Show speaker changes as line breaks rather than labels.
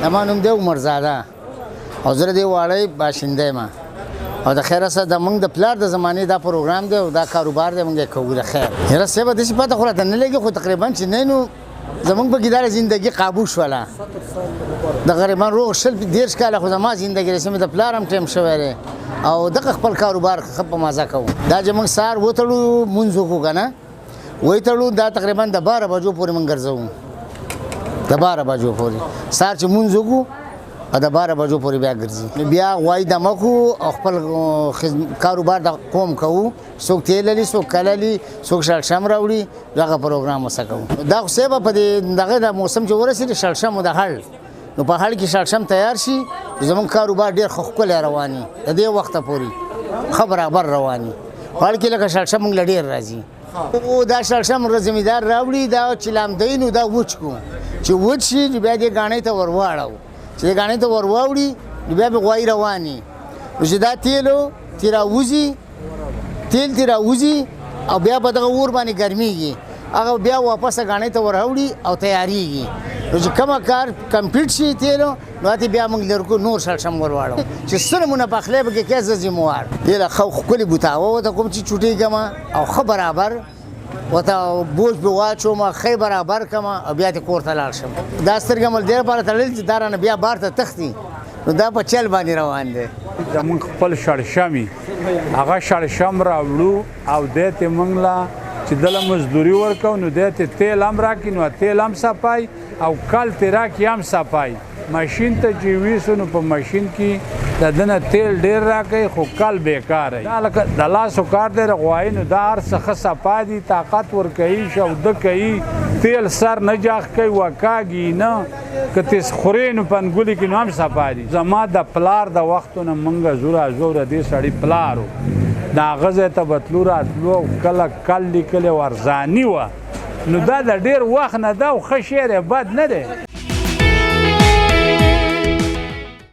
زما نوم دی عمرزاده او زه د دې واړی باشنده یم او د خیره سره د موږ د پلار د زمانې دا پروګرام دی او دا کاروبار دی موږ یې کوو د خیر یاره صاحبه داسې پته خو راته نه لګي خو تقریبا چې نه نو زموږ په ګیداره زندګي قابو شوله د غریبان روغ شل دېرش کاله خو زما زندګي رسمي د پلار هم ټایم شوی دی او دغه خپل کاروبار ښه په مزه کوو دا چې موږ سهار وتړو مونځ وکړو که نه وتړو دا تقریبا د 12 بجو پورې موږ ګرځوو د 12 بجو پورې سهار چې مونځ وکړو د 12 بجو پورې بیا ګرځي بیا غوای دمه کوو او خپل کاروبار د قوم کوو څوک تیل لري څوک کله لري څوک شړشم راوړي دغه پروګرام وسه کوو دا خو صاحبه په دغه د موسم چې ورسېږي شړشم د هړ نو په هړ کې شړشم تیار شي زموږ کاروبار ډېر ښکلی رواني د دې وخته پورې ښه برابر رواني هړ کې لکه شړشم موږ له ډېر راځي او دا شړشم زمیندار راوړي دا چې لامدی نو دا وچ کړو چې وچ شي بیا دې ګاڼۍ ته ور واړو چې ګاڼې ته ور واوړي بیا به غوایي رواني نو چې دا تیل راوځي او بیا په دغه اور باندې ګرمیږي هغه بیا واپس ګاڼې ته ور راوړي او تیارېږي نو چې کومه کار کمپلیټ شي تیلو نو هاتې بیا موږ لرګو نور شړشم ور واړو چې څه نمونه پخلی پکې کې زه ذموار تیله ښه ښکلې بوتاوه ورته کوم چې چوټېږم او ښه برابر ورته بوج به واچوم ښه برابر کړم او بیا دې کور ته لاړ شم دا سترګې مې دې لپاره تړلې چې دا رانه بیا بار ته تښتي نو دا په چل باندې روان دی
زموږ خپل شړشمي هغه شړشم راوړو او دې ته موږ لا چې دله مزدوري ورکو نو دې ته تیل هم راکړي نو تیل هم صفای او کال ته راکړي هم صفای ماشین ته چې ویسو نو په ماشین کې د دنه تیل ډیر راکوي خو کال بیکار دی دا لکه د لاسو کار دی غوایي نو دا هر څه ښه صفا دي طاقت ورکوي شوده کوي تیل سر نه جاخ کوي وکاږي نه که تیس خورې نو پنګولي کې نو هم صفا دي زما د پلار د وختونه موږ زوره دې سړي پلارو د هغه ځای ته به تلو راتلو کله کل لیکلې ورځاني وه نو دا د ډېر وخت نه ده او ښه شعر یې بد نه دی